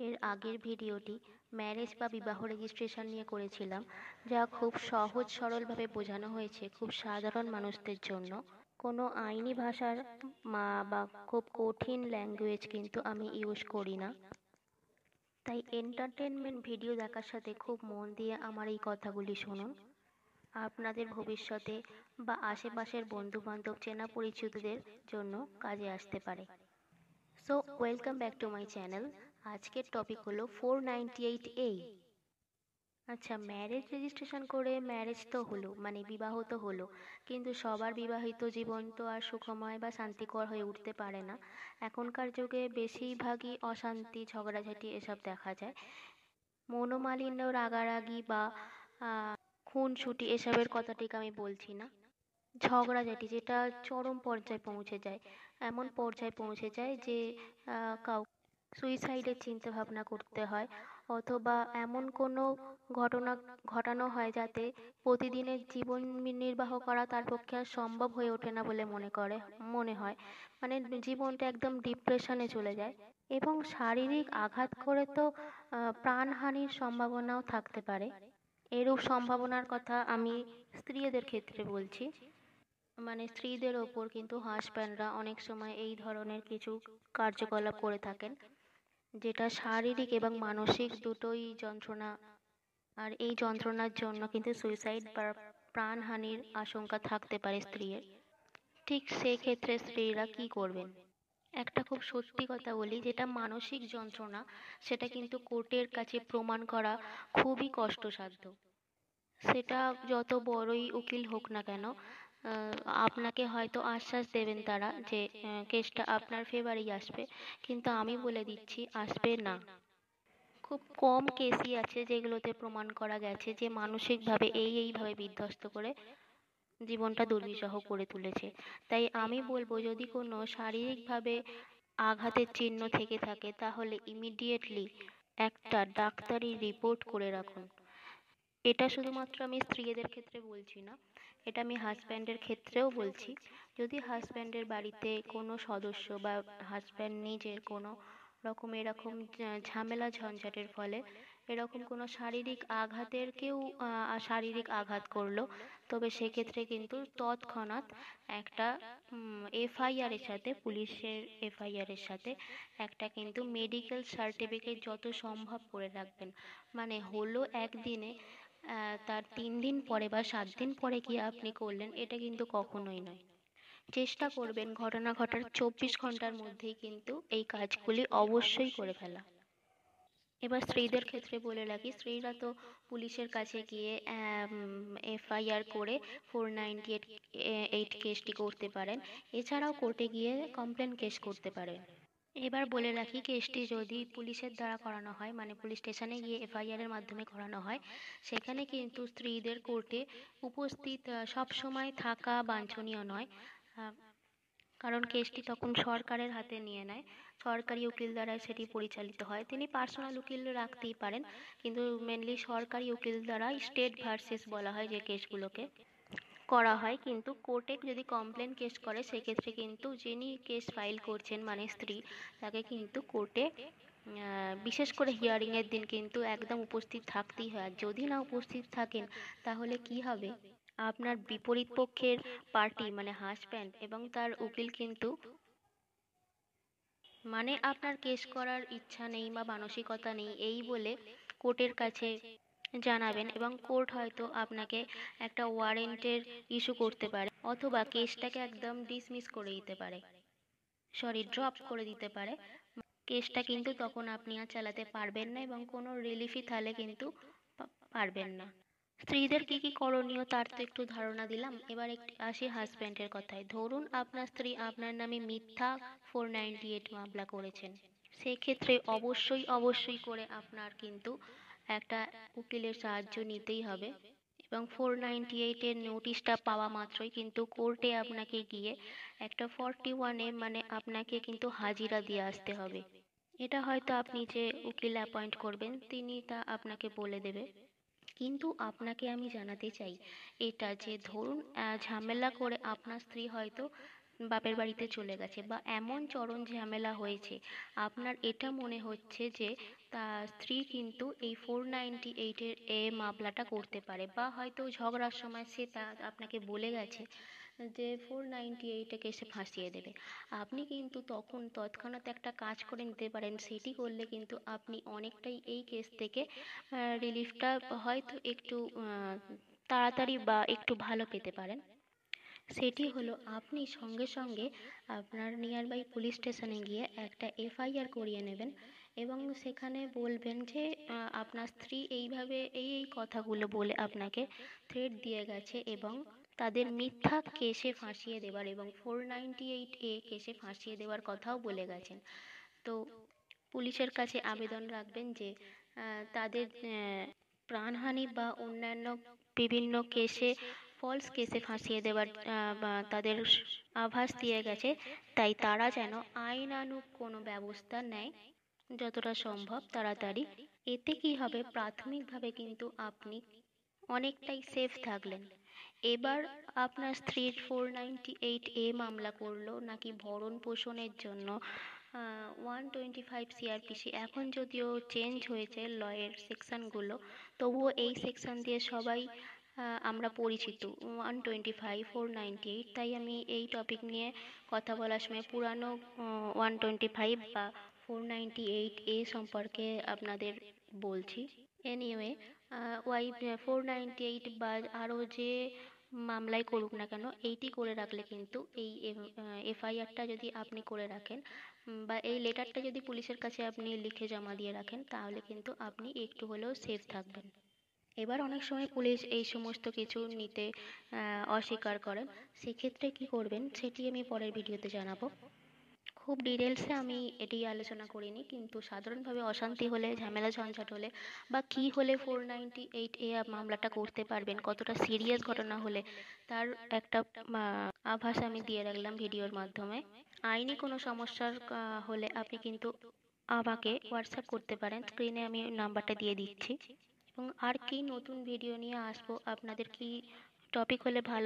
এর আগের ভিডিওটি ম্যারেজ বা বিবাহ রেজিস্ট্রেশন নিয়ে করেছিলাম, যা খুব সহজ সরলভাবে বোঝানো হয়েছে খুব সাধারণ মানুষদের জন্য। কোনো আইনি ভাষার বা খুব কঠিন ল্যাঙ্গুয়েজ কিন্তু আমি ইউজ করি না। তাই এন্টারটেনমেন্ট ভিডিও দেখার সাথে খুব মন দিয়ে আমার এই কথাগুলি শুনুন। আপনাদের ভবিষ্যতে বা আশেপাশের বন্ধু বান্ধব চেনা পরিচিতদের জন্য কাজে আসতে পারে। So welcome back to my channel. আজকের টপিক হলো 498A। আচ্ছা, ম্যারেজ রেজিস্ট্রেশন করে ম্যারেজ তো হলো, মানে বিবাহ তো হলো, কিন্তু সবার বিবাহিত জীবন তো আর সুখময় বা শান্তিকর হয়ে উঠতে পারে না। এখনকার যুগে বেশিরভাগই অশান্তি, ঝগড়াঝাটি এসব দেখা যায়। মনোমালিন্য, রাগারাগি বা খুনসুটি এসবের কথাটিকে আমি বলছি না। ঝগড়াঝাটি যেটা চরম পর্যায়ে পৌঁছে যায়, এমন পর্যায়ে পৌঁছে যায় যে কাউ সুইসাইডের চিন্তা ভাবনা করতে হয়, অথবা এমন কোনো ঘটনা ঘটানো হয় যাতে প্রতিদিনের জীবন নির্বাহ করা তার পক্ষে আর সম্ভব হয়ে ওঠে না বলে মনে হয়। মানে জীবনটা একদম ডিপ্রেশনে চলে যায়। এবং শারীরিক আঘাত করে তো প্রাণহানির সম্ভাবনাও থাকতে পারে। এরূপ সম্ভাবনার কথা আমি স্ত্রীদের ক্ষেত্রে বলছি। মানে স্ত্রীদের ওপর কিন্তু হাজব্যান্ডরা অনেক সময় এই ধরনের কিছু কার্যকলাপ করে থাকেন, যেটা শারীরিক এবং মানসিক দুটোই যন্ত্রণা। আর এই যন্ত্রণার জন্য কিন্তু সুইসাইড বা প্রাণহানির আশঙ্কা থাকতে পারে স্ত্রীর। ঠিক সেক্ষেত্রে স্ত্রীরা কি করবেন? একটা খুব সত্যি কথা বলি, যেটা মানসিক যন্ত্রণা সেটা কিন্তু কোর্টের কাছে প্রমাণ করা খুবই কষ্টসাধ্য। সেটা যত বড়ই উকিল হোক না কেন, আপনাকে হয়তো আশ্বাস দেবেন তারা যে কেসটা আপনার ফেভারেই আসবে, কিন্তু আমি বলে দিচ্ছি আসবে না। খুব কম কেসই আছে যেগুলোতে প্রমাণ করা গেছে যে মানসিকভাবে এইভাবে বিধ্বস্ত করে জীবনটা দুর্বিষহ করে তুলেছে। তাই আমি বলবো, যদি কোনো শারীরিকভাবে আঘাতের চিহ্ন থেকে থাকে তাহলে ইমিডিয়েটলি একটা ডাক্তারি রিপোর্ট করে রাখুন। এটা শুধুমাত্র আমি স্ত্রীদের ক্ষেত্রে বলছি না, এটা আমি হাজব্যান্ডের ক্ষেত্রেও বলছি। যদি হাজব্যান্ডের বাড়িতে কোনো সদস্য বা হাজব্যান্ড নিজের কোনো রকম এরকম ঝামেলা ঝঞ্ঝাটের ফলে এরকম কোনো শারীরিক আঘাতের কেউ শারীরিক আঘাত করলো, তবে সেক্ষেত্রে কিন্তু তৎক্ষণাৎ একটা এফআইআর এর সাথে, পুলিশের এফআইআর এর সাথে একটা কিন্তু মেডিকেল সার্টিফিকেট যত সম্ভব করে রাখবেন। মানে হলো একদিনে, তার 3 দিন পরে বা 7 দিন পরে গিয়ে আপনি করলেন, এটা কিন্তু কখনোই নয়। চেষ্টা করবেন ঘটনা ঘটার 24 ঘন্টার মধ্যেই কিন্তু এই কাজগুলি অবশ্যই করে ফেলা। এবার স্ত্রীদের ক্ষেত্রে বলে রাখি, স্ত্রীরা তো পুলিশের কাছে গিয়ে এফআইআর করে 498 কেসটি করতে পারেন। এছাড়াও কোর্টে গিয়ে কমপ্লেন কেস করতে পারেন। এবার বলে রাখি, কেসটি যদি পুলিশের দ্বারা করানো হয়, মানে পুলিশ স্টেশনে গিয়ে এফআইআর এর মাধ্যমে করানো হয়, সেখানে কিন্তু স্ত্রীদের কোর্টে উপস্থিত সব সময় থাকা বাঞ্ছনীয় নয়। কারণ কেসটি তখন সরকারের হাতে নিয়ে নেয়, সরকারি উকিল দ্বারা সেটি পরিচালিত হয়। তিনি পার্সোনাল উকিল রাখতেই পারেন, কিন্তু মেনলি সরকারি উকিল দ্বারা স্টেট ভার্সেস বলা হয় যে কেসগুলোকে করা হয়। কিন্তু কোর্টে যদি কমপ্লেন কেস করে, সেক্ষেত্রে কিন্তু যিনি কেস ফাইল করছেন মানে স্ত্রী, তাকে কিন্তু কোর্টে বিশেষ করে হিয়ারিং এর দিন কিন্তু একদম উপস্থিত থাকতেই হয়। আর যদি না উপস্থিত থাকেন তাহলে কি হবে, আপনার বিপরীত পক্ষের পার্টি মানে হাজব্যান্ড এবং তার উকিল কিন্তু, মানে আপনার কেস করার ইচ্ছা নেই বা মানসিকতা নেই এই বলে কোর্টের কাছে জানাবেন, এবং কোর্ট হয়তো আপনাকে একটা ওয়ারেন্টের ইস্যু করতে পারে, অথবা কেসটাকে একদম ডিসমিস করে দিতে পারে, ড্রপ করে দিতে পারে। কেসটা কিন্তু তখন আপনি আর চালাতে পারবেন না, এবং কোনো রিলিফই তাহলে কিন্তু পারবেন না। স্ত্রীদের কি কি করণীয় তার তো একটু ধারণা দিলাম। এবার একটু আসি হাজব্যান্ডের কথায়। ধরুন আপনার স্ত্রী আপনার নামে মিথ্যা 498 মামলা করেছেন, সেক্ষেত্রে অবশ্যই করে আপনার কিন্তু একটা উকিলের সাহায্য নিতেই হবে। এবং 498 এর নোটিশটা পাওয়া মাত্রই কিন্তু কোর্টে আপনাকে গিয়ে একটা 41A, মানে আপনাকে কিন্তু হাজিরা দিয়ে আসতে হবে। এটা হয়তো আপনি যে উকিল অ্যাপয়েন্ট করবেন তিনি তা আপনাকে বলে দেবে। কিন্তু আপনাকে আমি জানাতে চাই এটা, যে ধরুন ঝামেলা করে আপনার স্ত্রী হয়তো বাপের বাড়িতে চলে গেছে, বা এমন চরম ঝামেলা হয়েছে, আপনার এটা মনে হচ্ছে যে তার স্ত্রী কিন্তু এই 498-এর মামলাটা করতে পারে, বা হয়তো ঝগড়ার সময় সে তা আপনাকে বলে গেছে যে 498-এ কেসে ফাঁসিয়ে দেবে। আপনি কিন্তু তখন তৎক্ষণাৎ একটা কাজ করে নিতে পারেন। সেটি করলে কিন্তু আপনি অনেকটাই এই কেস থেকে রিলিফটা হয়তো একটু তাড়াতাড়ি বা একটু ভালো পেতে পারেন। সেটি হলো, আপনি সঙ্গে সঙ্গে আপনার নিয়ার বাই পুলিশ স্টেশনে গিয়ে একটা এফআইআর করিয়ে নেবেন, এবং সেখানে বলবেন যে আপনার স্ত্রী এইভাবে এই কথাগুলো বলে আপনাকে থ্রেট দিয়ে গেছে, এবং তাদের মিথ্যা কেসে ফাঁসিয়ে দেওয়ার এবং 498-এ কেসে ফাঁসিয়ে দেওয়ার কথাও বলে গেছেন। তো পুলিশের কাছে আবেদন রাখবেন যে তাদের প্রাণহানি বা অন্যান্য বিভিন্ন কেসে, ফলস কেসে ফাঁসিয়ে দেওয়ার বা তাদের আভাস দিয়ে গেছে, তাই তারা যেন আইনানুগ কোনো ব্যবস্থা নেয় যতটা সম্ভব তাড়াতাড়ি। এতে কি হবে, প্রাথমিকভাবে কিন্তু আপনি অনেকটাই সেফ থাকলেন। এবার আপনার স্ত্রীর 498-এ মামলা করলো নাকি ভরণ পোষণের জন্য 125 সিআরপিসি, এখন যদিও চেঞ্জ হয়েছে লয়ের সেকশনগুলো, তবুও এই সেকশন দিয়ে সবাই আমরা পরিচিত, 125, 498। তাই আমি এই টপিক নিয়ে কথা বলার সময় পুরানো 125 বা 498-এ সম্পর্কে আপনাদের বলছি। এনিওয়ে, ওয়াই 498 বা আরও যে মামলাই করুক না কেন, এইটি করে রাখলে কিন্তু এই এফআইআরটা যদি আপনি করে রাখেন, বা এই লেটারটা যদি পুলিশের কাছে আপনি লিখে জমা দিয়ে রাখেন, তাহলে কিন্তু আপনি একটু হলেও সেফ থাকবেন। এবার অনেক সময় পুলিশ এই সমস্ত কিছু নিতে অস্বীকার করেন। সেক্ষেত্রে কি করবেন সেটি আমি পরের ভিডিওতে জানাবো। খুব ডিটেলসে আমি এটি আলোচনা করিনি, কিন্তু সাধারণভাবে অশান্তি হলে, ঝামেলা ঝঞ্ঝাট হলে, বা কি হলে 498-এ মামলাটা করতে পারবেন, কতটা সিরিয়াস ঘটনা হলে, তার একটা আভাস আমি দিয়ে রাখলাম ভিডিওর মাধ্যমে। আইনি কোনো সমস্যার হলে আপনি কিন্তু আমাকে হোয়াটসঅ্যাপ করতে পারেন, স্ক্রিনে আমি নাম্বারটা দিয়ে দিচ্ছি। এবং আর কি নতুন ভিডিও নিয়ে আসবো, আপনাদের কি টপিক হলে ভালো